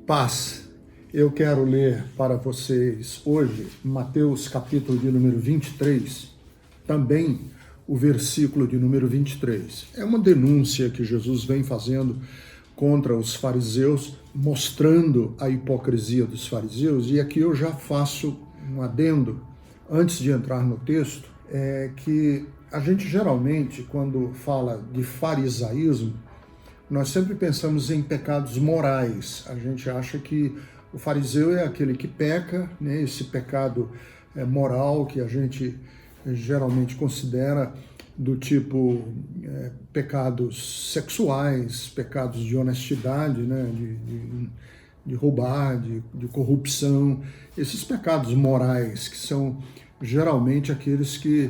Paz. Eu quero ler para vocês hoje Mateus capítulo de número 23, também o versículo de número 23. É uma denúncia que Jesus vem fazendo contra os fariseus, mostrando a hipocrisia dos fariseus, e aqui eu já faço um adendo, antes de entrar no texto, que a gente geralmente, quando fala de farisaísmo, nós sempre pensamos em pecados morais. A gente acha que o fariseu é aquele que peca, né? Esse pecado moral que a gente geralmente considera do tipo pecados sexuais, pecados de honestidade, né? de roubar, de corrupção, esses pecados morais que são geralmente aqueles que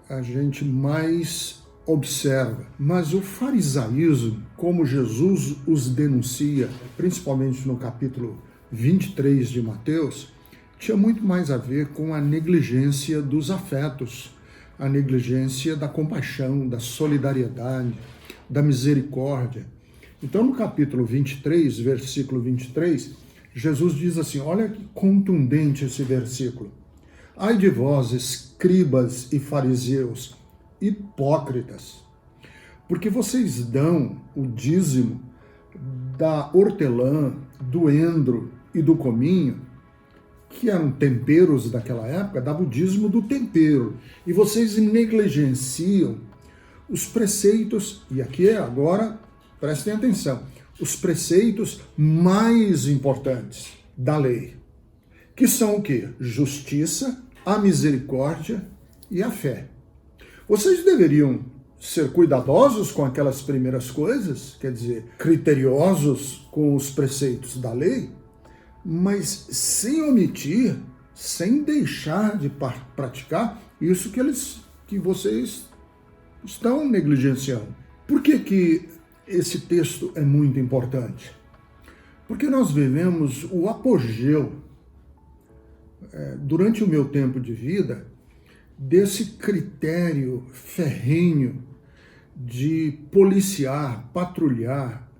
a gente mais observa. Mas o farisaísmo, como Jesus os denuncia, principalmente no capítulo 23 de Mateus, tinha muito mais a ver com a negligência dos afetos, a negligência da compaixão, da solidariedade, da misericórdia. Então, no capítulo 23, versículo 23, Jesus diz assim, olha que contundente esse versículo. Ai de vós, escribas e fariseus, hipócritas, porque vocês dão o dízimo da hortelã, do endro e do cominho, que eram temperos daquela época, dava o dízimo do tempero, e vocês negligenciam os preceitos, e aqui agora, prestem atenção, os preceitos mais importantes da lei, que são o quê? Justiça, a misericórdia e a fé. Vocês deveriam ser cuidadosos com aquelas primeiras coisas, quer dizer, criteriosos com os preceitos da lei, mas sem omitir, sem deixar de praticar isso que vocês estão negligenciando. Por que esse texto é muito importante? Porque nós vivemos o apogeu, durante o meu tempo de vida, desse critério ferrenho de policiar, patrulhar,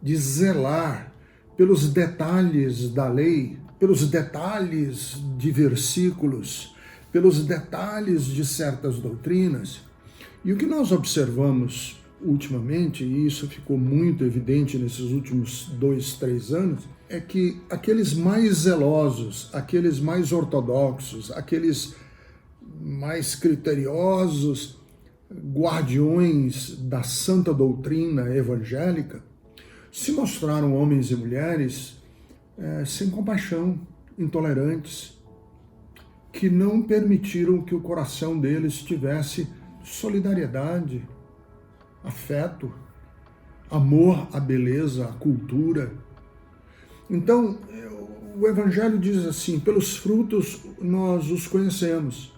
de zelar pelos detalhes da lei, pelos detalhes de versículos, pelos detalhes de certas doutrinas. E o que nós observamos ultimamente, e isso ficou muito evidente nesses últimos 2, 3 anos, é que aqueles mais zelosos, aqueles mais ortodoxos, aqueles mais criteriosos, guardiões da santa doutrina evangélica, se mostraram homens e mulheres sem compaixão, intolerantes, que não permitiram que o coração deles tivesse solidariedade, afeto, amor à beleza, à cultura. Então, o Evangelho diz assim, pelos frutos nós os conhecemos.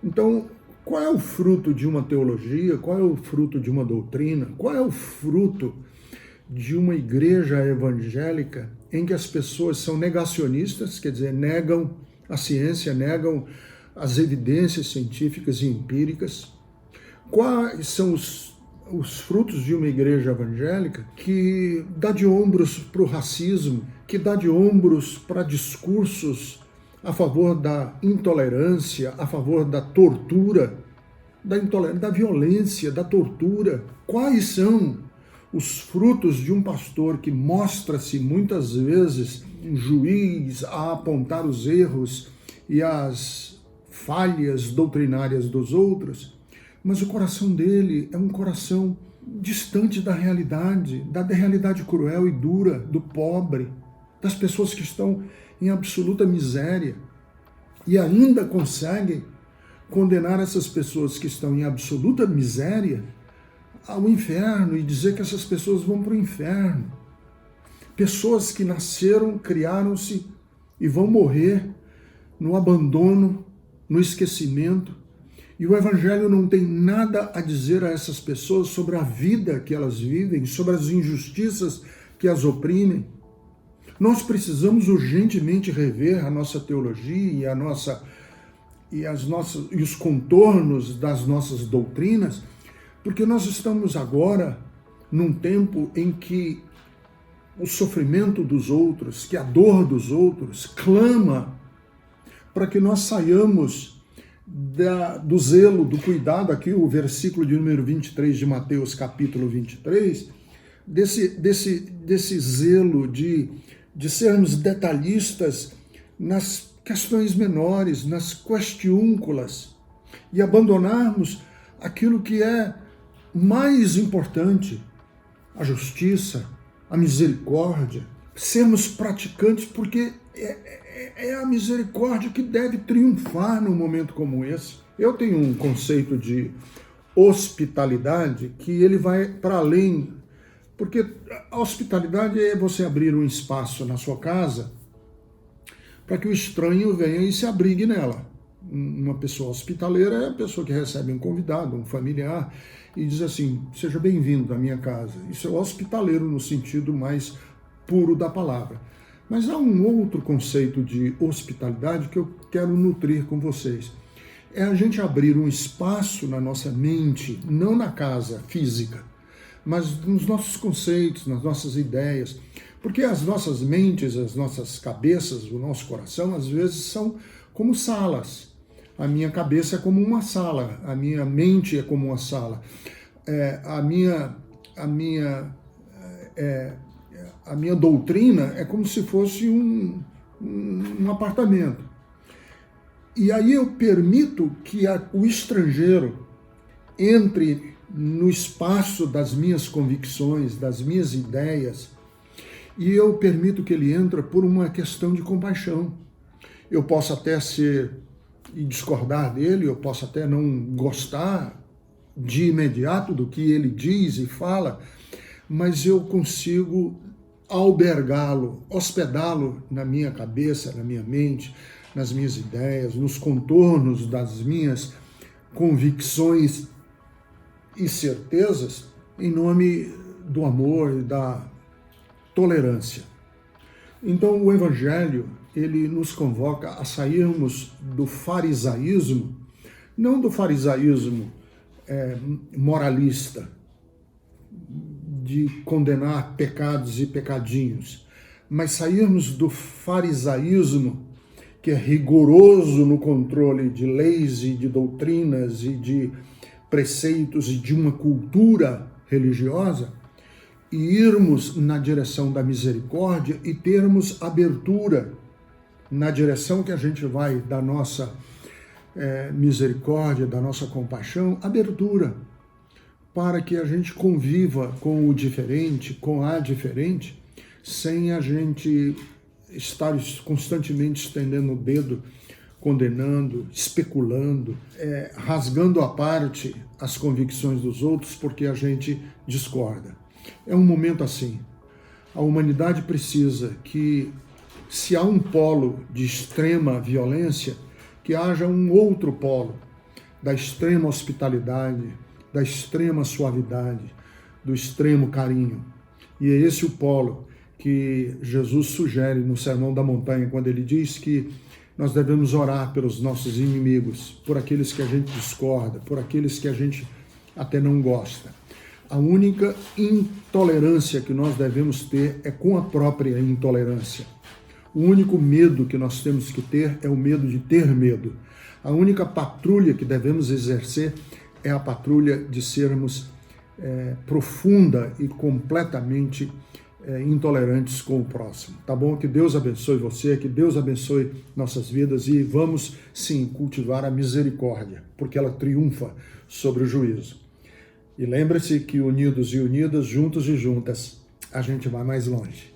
Então, qual é o fruto de uma teologia? Qual é o fruto de uma doutrina? Qual é o fruto de uma igreja evangélica em que as pessoas são negacionistas, quer dizer, negam a ciência, negam as evidências científicas e empíricas? Quais são os frutos de uma igreja evangélica que dá de ombros para o racismo, que dá de ombros para discursos a favor da intolerância, a favor da tortura, da intolerância, da violência, da tortura? Quais são os frutos de um pastor que mostra-se muitas vezes um juiz a apontar os erros e as falhas doutrinárias dos outros, mas o coração dele é um coração distante da realidade cruel e dura do pobre, das pessoas que estão em absoluta miséria, e ainda conseguem condenar essas pessoas que estão em absoluta miséria ao inferno e dizer que essas pessoas vão para o inferno. Pessoas que nasceram, criaram-se e vão morrer no abandono, no esquecimento. E o Evangelho não tem nada a dizer a essas pessoas sobre a vida que elas vivem, sobre as injustiças que as oprimem. Nós precisamos urgentemente rever a nossa teologia e os contornos das nossas doutrinas, porque nós estamos agora num tempo em que o sofrimento dos outros, que a dor dos outros, clama para que nós saiamos do zelo, do cuidado, aqui o versículo de número 23 de Mateus, capítulo 23, desse zelo de sermos detalhistas nas questões menores, nas questiúnculas, e abandonarmos aquilo que é mais importante, a justiça, a misericórdia, sermos praticantes, porque é a misericórdia que deve triunfar num momento como esse. Eu tenho um conceito de hospitalidade que ele vai para além, porque a hospitalidade é você abrir um espaço na sua casa para que o estranho venha e se abrigue nela. Uma pessoa hospitaleira é a pessoa que recebe um convidado, um familiar, e diz assim, seja bem-vindo à minha casa. Isso é hospitaleiro no sentido mais puro da palavra. Mas há um outro conceito de hospitalidade que eu quero nutrir com vocês. É a gente abrir um espaço na nossa mente, não na casa física, mas nos nossos conceitos, nas nossas ideias. Porque as nossas mentes, as nossas cabeças, o nosso coração, às vezes são como salas. A minha cabeça é como uma sala, a minha mente é como uma sala. A minha doutrina é como se fosse um apartamento. E aí eu permito que o estrangeiro entre no espaço das minhas convicções, das minhas ideias, e eu permito que ele entre por uma questão de compaixão. Eu posso até e discordar dele, eu posso até não gostar de imediato do que ele diz e fala, mas eu consigo albergá-lo, hospedá-lo na minha cabeça, na minha mente, nas minhas ideias, nos contornos das minhas convicções e certezas, em nome do amor e da tolerância. Então o Evangelho, ele nos convoca a sairmos do farisaísmo, não do farisaísmo moralista, de condenar pecados e pecadinhos, mas sairmos do farisaísmo, que é rigoroso no controle de leis e de doutrinas e de preceitos e de uma cultura religiosa, e irmos na direção da misericórdia e termos abertura na direção que a gente vai da nossa misericórdia, da nossa compaixão, abertura para que a gente conviva com o diferente, com a diferente, sem a gente estar constantemente estendendo o dedo, condenando, especulando, rasgando à parte as convicções dos outros porque a gente discorda. É um momento assim. A humanidade precisa que, se há um polo de extrema violência, que haja um outro polo da extrema hospitalidade, da extrema suavidade, do extremo carinho. E é esse o polo que Jesus sugere no Sermão da Montanha, quando ele diz que nós devemos orar pelos nossos inimigos, por aqueles que a gente discorda, por aqueles que a gente até não gosta. A única intolerância que nós devemos ter é com a própria intolerância. O único medo que nós temos que ter é o medo de ter medo. A única patrulha que devemos exercer é a patrulha de sermos profunda e completamente intolerantes com o próximo. Tá bom? Que Deus abençoe você, que Deus abençoe nossas vidas e vamos, sim, cultivar a misericórdia, porque ela triunfa sobre o juízo. E lembre-se que unidos e unidas, juntos e juntas, a gente vai mais longe.